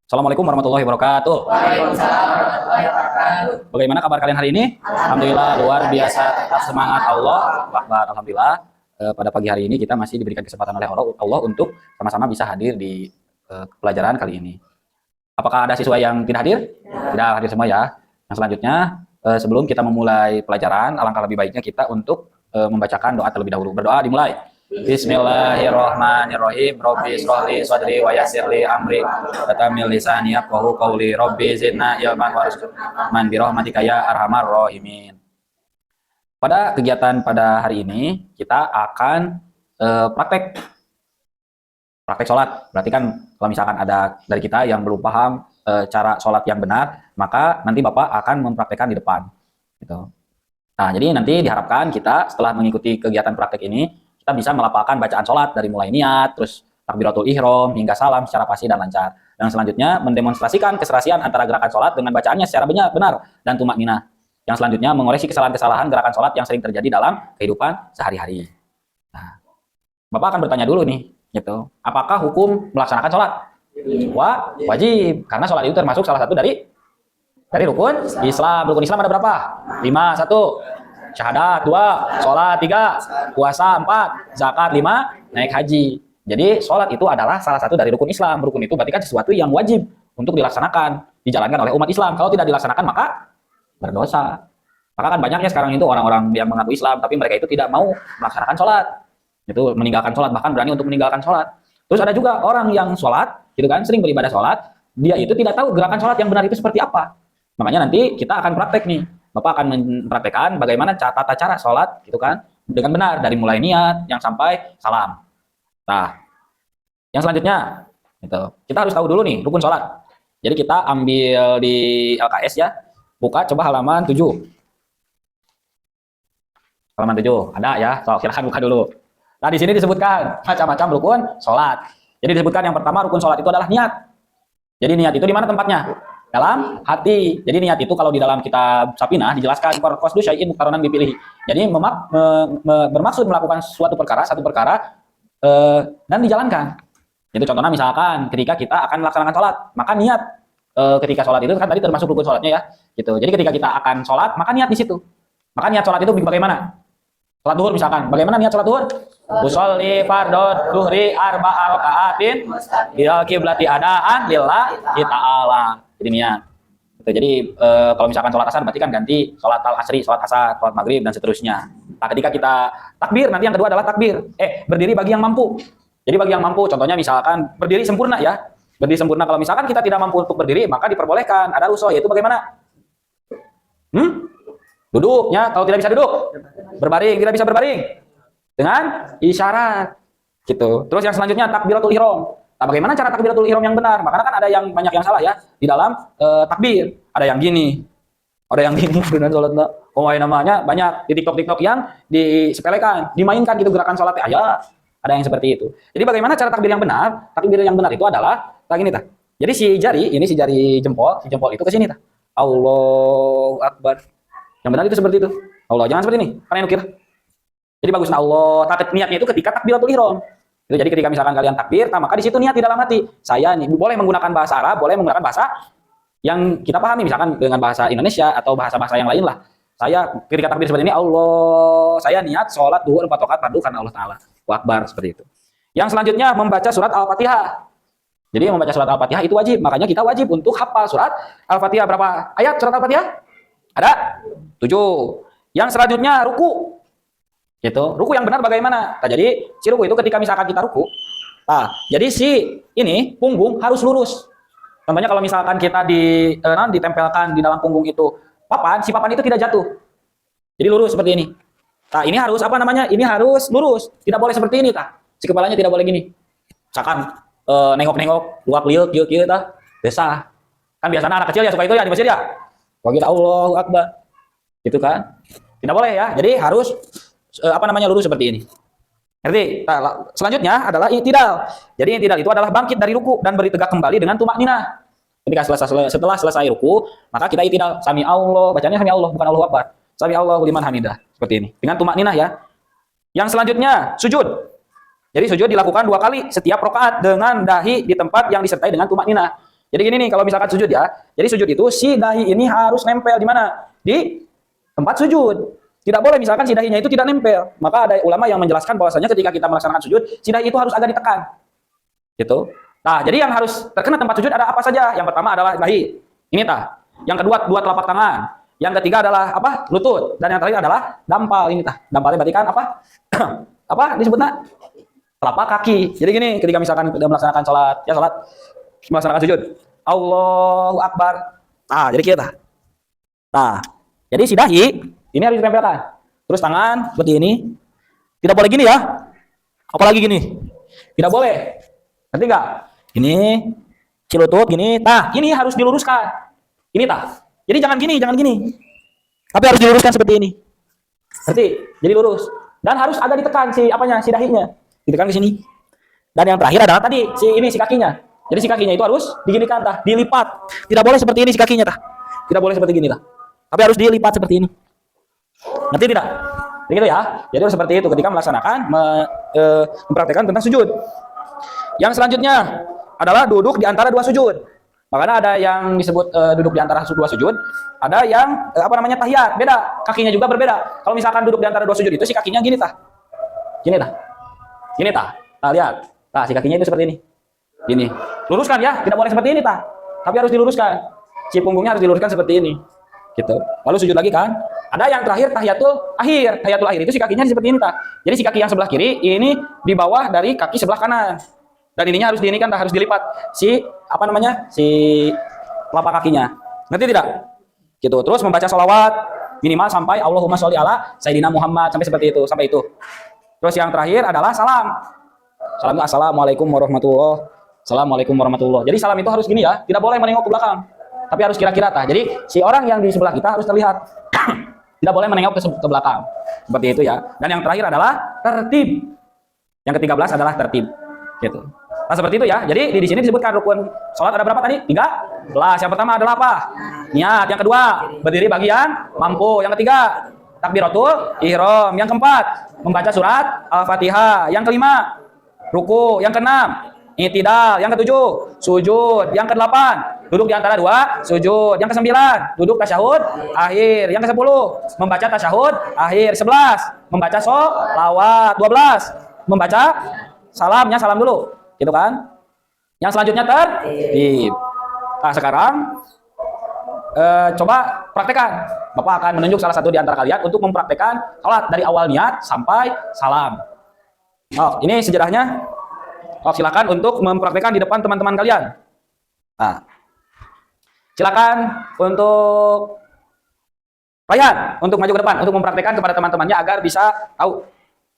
Assalamualaikum warahmatullahi wabarakatuh. Waalaikumsalam warahmatullahi wabarakatuh. Bagaimana kabar kalian hari ini? Alhamdulillah luar biasa, tetap semangat Allah. Akbar. Alhamdulillah pada pagi hari ini kita masih diberikan kesempatan oleh Allah untuk sama-sama bisa hadir di pelajaran kali ini. Apakah ada siswa yang tidak hadir? Tidak hadir semua ya. Yang selanjutnya sebelum kita memulai pelajaran, alangkah lebih baiknya kita untuk membacakan doa terlebih dahulu. Berdoa dimulai. Bismillahirrahmanirrahim. Robbi shrahli sadri wa yassirli amri wa tamil lisani yafqahu qawli. Robbi zidna ilman warzuqna bi rahmatika ya arhamar rahimin. Pada kegiatan pada hari ini kita akan praktek sholat. Berarti kan kalau misalkan ada dari kita yang belum paham cara sholat yang benar, maka nanti Bapak akan mempraktekkan di depan. Gitu. Nah, jadi nanti diharapkan kita setelah mengikuti kegiatan praktek ini, kita bisa melafalkan bacaan sholat dari mulai niat, terus takbiratul ihram, hingga salam secara fasih dan lancar. Dan selanjutnya mendemonstrasikan keserasian antara gerakan sholat dengan bacaannya secara benar dan tumak ninah. Yang selanjutnya mengoreksi kesalahan-kesalahan gerakan sholat yang sering terjadi dalam kehidupan sehari-hari. Nah, Bapak akan bertanya dulu nih, gitu. Apakah hukum melaksanakan sholat? Wajib, karena sholat itu termasuk salah satu dari rukun Islam. Rukun Islam ada berapa? 5, 1. Syahadat 2, sholat 3, puasa 4, zakat 5, naik haji. Jadi sholat itu adalah salah satu dari rukun Islam. Rukun itu berarti kan sesuatu yang wajib untuk dilaksanakan, dijalankan oleh umat Islam. Kalau tidak dilaksanakan maka berdosa. Maka kan banyaknya sekarang itu orang-orang yang mengaku Islam tapi mereka itu tidak mau melaksanakan sholat. Itu meninggalkan sholat, bahkan berani untuk meninggalkan sholat. Terus ada juga orang yang sholat, gitu kan, sering beribadah sholat, dia itu tidak tahu gerakan sholat yang benar itu seperti apa. Makanya nanti kita akan praktek nih. Bapak akan mempraktekkan bagaimana tata cara sholat gitu kan dengan benar dari mulai niat yang sampai salam. Nah, yang selanjutnya itu kita harus tahu dulu nih rukun sholat. Jadi kita ambil di LKS ya, buka coba halaman 7. Halaman 7 ada ya, so silakan buka dulu. Nah, di sini disebutkan macam-macam rukun sholat. Jadi disebutkan yang pertama rukun sholat itu adalah niat. Jadi niat itu di mana tempatnya? Dalam hati. Jadi niat itu kalau di dalam kitab Sapinah dijelaskan qasdu syai'in muqarranan bipilih. Jadi bermaksud melakukan satu perkara dan dijalankan. Itu contohnya misalkan ketika kita akan melaksanakan sholat, maka niat ketika sholat itu kan tadi termasuk rukun sholatnya ya. Gitu. Jadi ketika kita akan sholat, maka niat di situ. Maka niat sholat itu bagaimana? Sholat duhur misalkan. Bagaimana niat sholat duhur? Usolli fardhu duhri arba'a raka'atin ila qiblati adaan lillahi ta'ala. Jadi niat. Jadi kalau misalkan sholat asar berarti kan ganti sholat al-asri, sholat asar, sholat maghrib dan seterusnya. Nah, ketika kita takbir nanti yang kedua adalah takbir. Berdiri bagi yang mampu. Jadi bagi yang mampu, contohnya misalkan berdiri sempurna ya. Berdiri sempurna, kalau misalkan kita tidak mampu untuk berdiri maka diperbolehkan ada rusuh, yaitu bagaimana? Duduknya, kalau tidak bisa duduk, berbaring, tidak bisa berbaring dengan isyarat gitu. Terus yang selanjutnya takbiratul ihram. Nah, bagaimana cara takbiratul ihram yang benar? Makanya kan ada yang banyak yang salah ya di dalam takbir. Ada yang gini, dengan sholat namanya banyak di TikTok yang disepelekan, dimainkan gitu gerakan sholatnya. Ya, ada yang seperti itu. Jadi bagaimana cara takbir yang benar? Takbir yang benar itu adalah gini tah. Jadi si jari jempol itu ke sini tah. Allahu Akbar. Yang benar itu seperti itu. Allah, jangan seperti ini. Karena yang nukir. Jadi bagusnya Allah. Niatnya itu ketika takbiratul ihram. Itu jadi ketika misalkan kalian takbir, maka di situ niat di dalam hati. Saya nih boleh menggunakan bahasa Arab, boleh menggunakan bahasa yang kita pahami, misalkan dengan bahasa Indonesia atau bahasa-bahasa yang lain lah. Saya ketika takbir seperti ini, Allah, saya niat sholat duhur 4 rakaat fardu karena Allah Ta'ala. Akbar, seperti itu. Yang selanjutnya membaca surat Al-Fatihah. Jadi membaca surat Al-Fatihah itu wajib. Makanya kita wajib untuk hafal surat Al-Fatihah. Berapa ayat surat Al-Fatihah? Ada 7. Yang selanjutnya ruku. Gitu. Ruku yang benar bagaimana? Nah, jadi si ruku itu ketika misalkan kita ruku, nah, jadi si ini punggung harus lurus. Contohnya kalau misalkan kita ditempelkan di dalam punggung itu papan, si papan itu tidak jatuh. Jadi lurus seperti ini. Nah, ini harus apa namanya? Ini harus lurus. Tidak boleh seperti ini, tah. Si kepalanya tidak boleh gini. Misalkan nengok-nengok, luak liuk tah. Biasa. Kan biasanya anak kecil ya suka itu ya di masjid ya. Kalau kita Allahu Akbar. Gitu kan? Tidak boleh ya. Jadi harus lurus seperti ini. Ngerti? Nah, selanjutnya adalah i'tidal. Jadi i'tidal itu adalah bangkit dari ruku dan beri tegak kembali dengan tumak ninah. Ketika setelah selesai ruku, maka kita i'tidal. Sami Allah, bacanya sami Allah bukan Allahu Akbar. Sami Allahu liman hamidah. Seperti ini. Dengan tumak ninah ya. Yang selanjutnya sujud. Jadi sujud dilakukan 2 kali setiap rakaat dengan dahi di tempat yang disertai dengan tumak ninah. Jadi gini nih, kalau misalkan sujud ya. Jadi sujud itu si dahi ini harus nempel di mana? Di tempat sujud. Tidak boleh misalkan si dahinya itu tidak nempel. Maka ada ulama yang menjelaskan bahwasanya ketika kita melaksanakan sujud, si dahi itu harus agak ditekan. Gitu. Nah, jadi yang harus terkena tempat sujud ada apa saja? Yang pertama adalah dahi. Ini tah. Yang kedua dua telapak tangan. Yang ketiga adalah apa? Lutut. Dan yang terakhir adalah dampal. Ini tah. Dampalnya berarti kan apa? Apa disebutnya? Telapak kaki. Jadi gini, ketika misalkan kita melaksanakan sholat, melaksanakan sujud, Allahu Akbar. Nah, jadi kita. Nah, jadi si dahi ini harus ditempelkan. Terus tangan seperti ini. Tidak boleh gini ya. Apalagi gini. Tidak boleh. Ngerti nggak? Ini si lutut gini. Nah, ini harus diluruskan. Ini tah. Jadi jangan gini. Tapi harus diluruskan seperti ini. Ngerti? Jadi lurus. Dan harus agak ditekan si apanya? Si dahinya. Ditekan ke sini. Dan yang terakhir adalah tadi si kakinya. Jadi si kakinya itu harus diginikan tah, dilipat. Tidak boleh seperti ini si kakinya tah. Tidak boleh seperti gini tah. Tapi harus dilipat seperti ini. Ngerti tidak? Begitu ya. Jadi harus seperti itu ketika melaksanakan mempraktekkan tentang sujud. Yang selanjutnya adalah duduk di antara dua sujud. Makanya ada yang disebut duduk di antara dua sujud, ada yang tahiyat, beda. Kakinya juga berbeda. Kalau misalkan duduk di antara dua sujud itu si kakinya gini tah. Gini tah. Gini tah. Nah, lihat. Nah, si kakinya itu seperti ini. Gini. Luruskan ya, tidak boleh seperti ini tah. Tapi harus diluruskan. Si punggungnya harus diluruskan seperti ini. Gitu. Lalu sujud lagi kan. Ada yang terakhir tahiyatul akhir itu si kakinya seperti ini tah. Jadi si kaki yang sebelah kiri ini di bawah dari kaki sebelah kanan. Dan ininya harus diinikan tah, harus dilipat si si telapak kakinya. Ngerti tidak? Gitu. Terus membaca sholawat minimal sampai Allahumma sholli ala Sayyidina Muhammad sampai itu. Terus yang terakhir adalah salam. Salam itu assalamualaikum warahmatullahi. Assalamualaikum warahmatullahi. Jadi salam itu harus gini ya, tidak boleh menengok ke belakang. Tapi harus kira-kira tah. Jadi si orang yang di sebelah kita harus terlihat. Tidak boleh menengok ke belakang. Seperti itu ya. Dan yang terakhir adalah tertib. Yang ke-13 adalah tertib. Gitu. Nah, seperti itu ya. Jadi di sini disebutkan rukun salat ada berapa tadi? 13. Yang pertama adalah apa? Niat. Yang kedua, berdiri bagian mampu. Yang ketiga, takbiratul ihram. Yang keempat, membaca surat Al-Fatihah. Yang kelima, ruku. Yang keenam, i'tidal. Yang ketujuh, sujud. Yang kedelapan, duduk di antara dua sujud. Yang kesembilan, duduk tasyahud akhir. Yang kesepuluh, membaca tasyahud akhir. 11, membaca sholawat. 12, membaca salamnya salam dulu, gitu kan? Yang selanjutnya tertib. Nah, sekarang coba praktekkan. Bapak akan menunjuk salah satu di antara kalian untuk mempraktekkan salat dari awal niat sampai salam. Oh, ini sejarahnya. Oh, silakan untuk mempraktekkan di depan teman-teman kalian. Nah, silakan untuk Rayhan untuk maju ke depan untuk mempraktekkan kepada teman-temannya agar bisa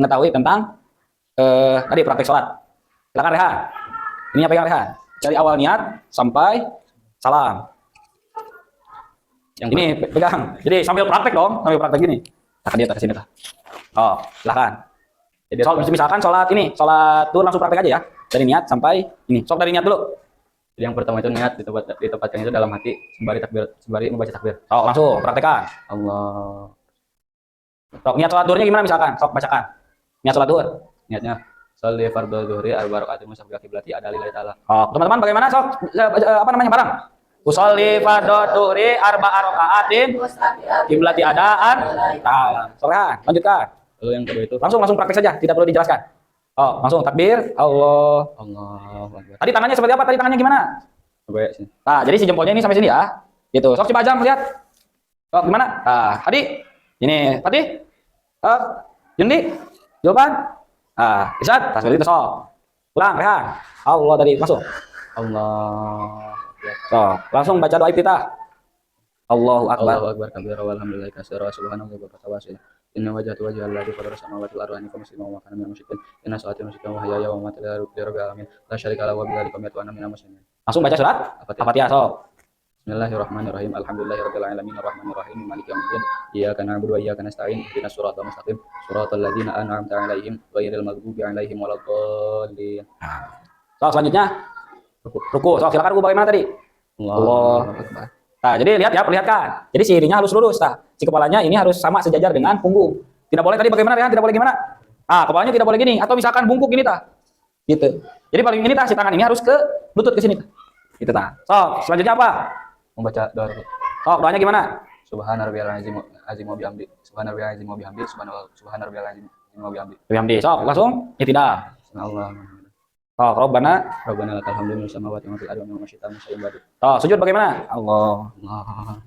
mengetahui tentang tadi praktek sholat. Silakan Rehan. Ini pegang Rehan. Dari awal niat sampai salam. Yang ini pegang. Jadi sambil praktek dong, sambil praktek gini. Akan dia ke sini tah. Oh, silakan. Jadi misalkan sholat duhur langsung praktek aja ya. Dari niat sampai ini. Sok dari niat dulu. Jadi yang pertama itu niat ditempatkan itu dalam hati sembari membaca takbir. Sok langsung praktekkan. Allah. Sok niat sholat duhurnya gimana misalkan? Sok bacakan. Niat sholat duhur. Niatnya sholli fardhu dzuhri arba raka'atin musabbiha qiblati ada lillahi ta'ala. Oh, teman-teman bagaimana sok barang? Usolli fardhu dzuhri arba raka'atin qiblati adaan ta'ala. Sorehan, lanjutkan. Lalu yang kedua itu Langsung praktek saja, tidak perlu dijelaskan. Oh, langsung takbir, Allah. Akbar. Tadi tangannya seperti apa? Tadi tangannya gimana? Coba ya sini. Nah, jadi si jempolnya ini sampai sini ya. Gitu. Sok coba jam lihat. Sok gimana? Nah, Hadi. Ini, Fatih. Jundi. Jawaban. Nah, Isyad. Seperti itu sok. Ulang, Rehan. Allah tadi masuk. Allah. Sok, langsung baca doa iftitah. Allahu Akbar. Allahu akbar kabira walhamdulillahi katsira wa subhanallahi wa bihamdihi. Inna wajhatu wajhal ladzi fatara samawati wal ardi musliman wa kana minal musyrikin. Inna salati wa nusuki wa mahyaya wa mamati lillahi rabbil alamin. La syarika lahu wa bidzalika umirtu wa ana minal muslimin. Langsung baca surat Al-Fatihah, sok. Bismillahirrahmanirrahim. Alhamdulillahirabbil alamin arrahmanir rahim maliki yaumiddin. Iyyaka na'budu wa iyyaka nasta'in. Ihdinas siratal mustaqim. Shiratal ladzina an'amta 'alaihim ghairil maghdubi 'alaihim waladdallin. Sok selanjutnya ruku. Sok silakan ruku bagaimana tadi? Allah. Nah, jadi perlihatkan. Jadi sirinya harus lurus, si kepalanya ini harus sama sejajar dengan punggung. Tidak boleh tadi bagaimana ya? Tidak boleh gimana? Kepalanya tidak boleh gini atau misalkan bungkuk gini Gitu. Jadi paling ini si tangan ini harus ke lutut ke sini Itu ta. Sok, selanjutnya apa? Membaca doa dulu. Sok, doanya gimana? Subhana rabbiyal azim wa bihamdi. Subhana rabbiyal azim wa bihamdi. Subhana rabbiyal azim wa bihamdi. Bihamdi. Sok, langsung iktidal. Bismillah. Sok, Rabbana. Rabbana lakal hamdu min samawati wa fil ardi wa ma syi'ta min syai'in ba'du. Sok, sujud bagaimana? Allah. Allah.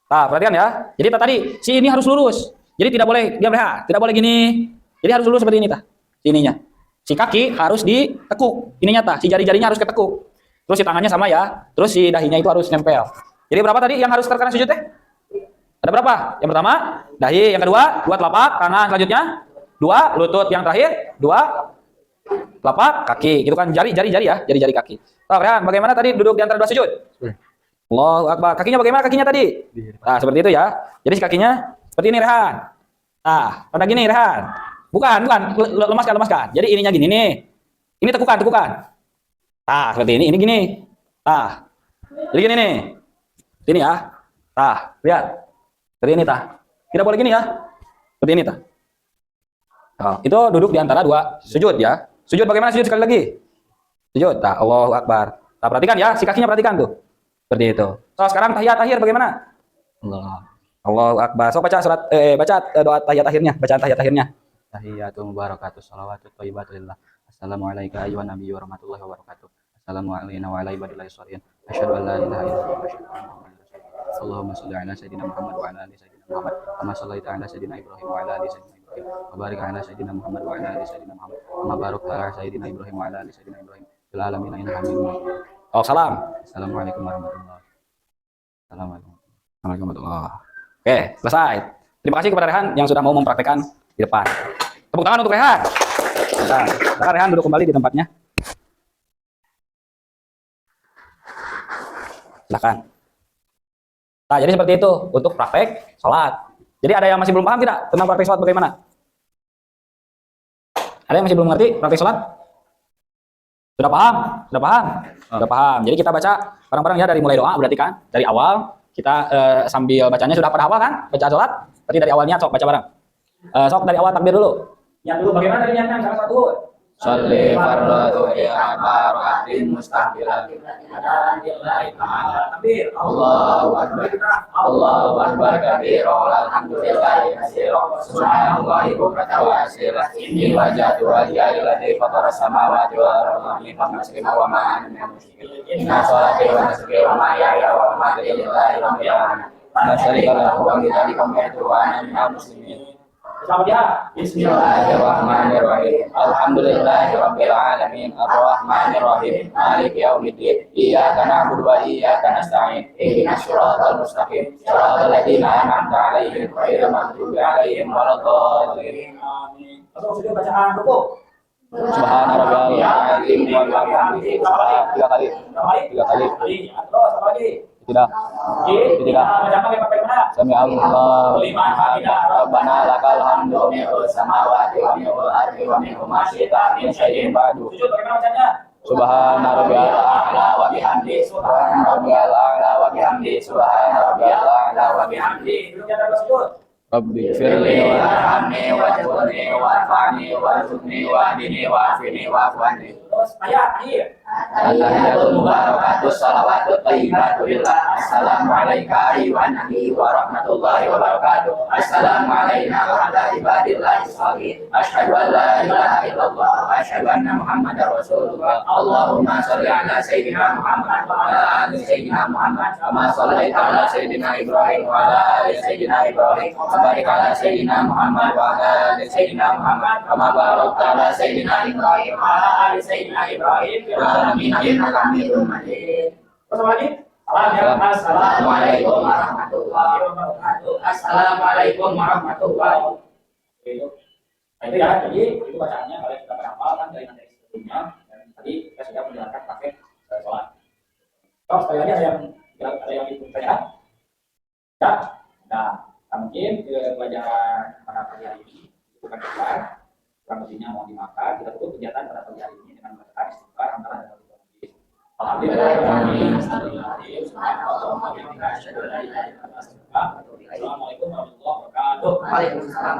Nah, perhatikan ya. Jadi tadi si ini harus lurus. Jadi tidak boleh diam rehat, tidak boleh gini. Jadi harus lurus seperti ini tah. Si ininya. Si kaki harus ditekuk. Ininya tah, si jari-jarinya harus ketekuk. Terus si tangannya sama ya. Terus si dahinya itu harus nempel. Jadi berapa tadi yang harus terkena sujud teh? Ada berapa? Yang pertama, dahi, yang kedua, 2 telapak tangan, selanjutnya 2 lutut, yang terakhir 2 telapak kaki. Itu kan jari-jari ya, jari-jari kaki. Tahu kan bagaimana tadi duduk di antara 2 sujud? Allahu Akbar. Kakinya bagaimana kakinya tadi? Nah, seperti itu ya. Jadi si kakinya seperti ini, Rehan. Nah, pada gini, Rehan. Bukan. Lemaskan. Jadi ininya gini nih. Ini tekukan. Nah, seperti ini gini. Nah. Jadi gini nih. Ini ya. Nah, lihat. Seperti ini tah. Tidak boleh gini ya. Seperti ini tah. Nah, itu duduk di antara 2 sujud ya. Sujud bagaimana sujud sekali lagi? Sujud. Nah, Allahu Akbar. Nah, perhatikan ya, si kakinya perhatikan tuh. Seperti itu. So, sekarang tahiyat akhir bagaimana? Allahu Akbar. So, baca surat baca doa tahiyat akhirnya, bacaan tahiyat akhirnya. Tahiyatu mubarakatuh salawatu thayyibatu lillah. Assalamu alayka ayyuhan nabiyyu wa rahmatullahi wa barakatuh. Assalamu alayna wa ala ibadillahi sholihin. Asyhadu an la ilaha illallah wa asyhadu anna Muhammadan rasulullah. Allahumma shalli ala sayyidina Muhammad wa ala ali sayyidina Muhammad. Kama shallaita ala sayyidina Ibrahim wa ala ali sayyidina Ibrahim. Wa barik ala sayyidina Muhammad wa ala ali sayyidina Muhammad. Kama barakta ala sayyidina Ibrahim wa ala ali sayyidina Ibrahim. Fil alamin innaka Hamidum Majid. Oh, salam. Assalamualaikum warahmatullahi wabarakatuh. Assalamualaikum. Oke, selesai. Terima kasih kepada Rehan yang sudah mau mempraktekkan di depan. Tepuk tangan untuk Rehan. Nah, sekarang Rehan duduk kembali di tempatnya. Silakan. Nah, jadi seperti itu untuk praktek sholat. Jadi ada yang masih belum paham tidak tentang praktek sholat bagaimana? Ada yang masih belum mengerti praktek sholat? Sudah paham? Sudah paham. Jadi kita baca bareng-bareng ya dari mulai doa berarti kan dari awal kita sambil bacanya sudah pada hafal kan? Baca sholat. Berarti dari awalnya sok baca bareng. Sok dari awal takbir dulu. Niat dulu bagaimana dari niatnya? Salah satu. Sholli fardhu arba'atin mustaqbilan Takbir. Allahu akbar kabira walhamdulillahi katsira subhanallahi bukratan wa asila inni wajhatu wajhiya lillazi fatara samawati wal ardi muslima wa ma ana minal musyrikin inna sholati wa nusuki wa mahyaya wa mamati lillahi rabbil alamin la syarika lahu wa bidzalika umirtu wa ana minal muslimin. Bismillahirrahmanirrahim. Alhamdulillahirabbil alamin arrahmanirrahim maliki yaumiddin iyyaka na'budu wa iyyaka nasta'in ihdinas siratal mustaqim siratal ladzina an'amta 'alaihim ghairil maghdubi 'alaihim waladdallin. Amin. Terus bacaan rukuk. Subhana rabbiyal azim wa bihamdihi. 3 kali. Terus apa lagi? Tidak. Sami Allah liman hamidah Rabbana lakal hamdu minal samawati wa minal ardi wa minal ma syi'ta min syai'in ba'du. Subhana rabbiyal a'la wa bihamdi. Subhana rabbiyal a'la wa bihamdi. Subhana rabbiyal a'la wa bihamdi. Rabbi firli warhamni wajburni warfa'ni warzuqni wahdini wa'afini wa'afwani. Allahiyatul mubarakatuh salawatut thayyibatu lillah. Assalamu alayka ayyuhan nabi wa rahmatullahi wa barakatuh. Assalamu alayna wa ala ibadillahi sholihin. Asyhadu an la ilaha illallah wa asyhadu anna Muhammadar Rasulullah. Allahumma shalli ala sayyidina Muhammad wa ala ali sayyidina Muhammad kama shallaita ala sayyidina Ibrahim wa ala ali sayyidina Ibrahim. Barik ala sayyidina Muhammad wa ala ali sayyidina Muhammad kama barakta ala sayyidina Ibrahim wa ala ali sayyidina Ibrahim. Assalamualaikum warahmatullahi wabarakatuh. Assalamualaikum warahmatullahi wabarakatuh. Itu ya, jadi itu bacaannya kalau kita berhafalkan dari materi sebelumnya dan tadi kita sudah menjalankan praktek sholat. Kalau sekali lagi ada yang ikut saya? Ya, nah, mungkin pelajaran pada pagi hari ini bukan kelar. Kurang lebihnya mohon dimaafkan. Kita tutup kegiatan pada pagi hari ini dengan membacakan istighfar antara dan Assalamualaikum warahmatullahi wabarakatuh. Waalaikumsalam.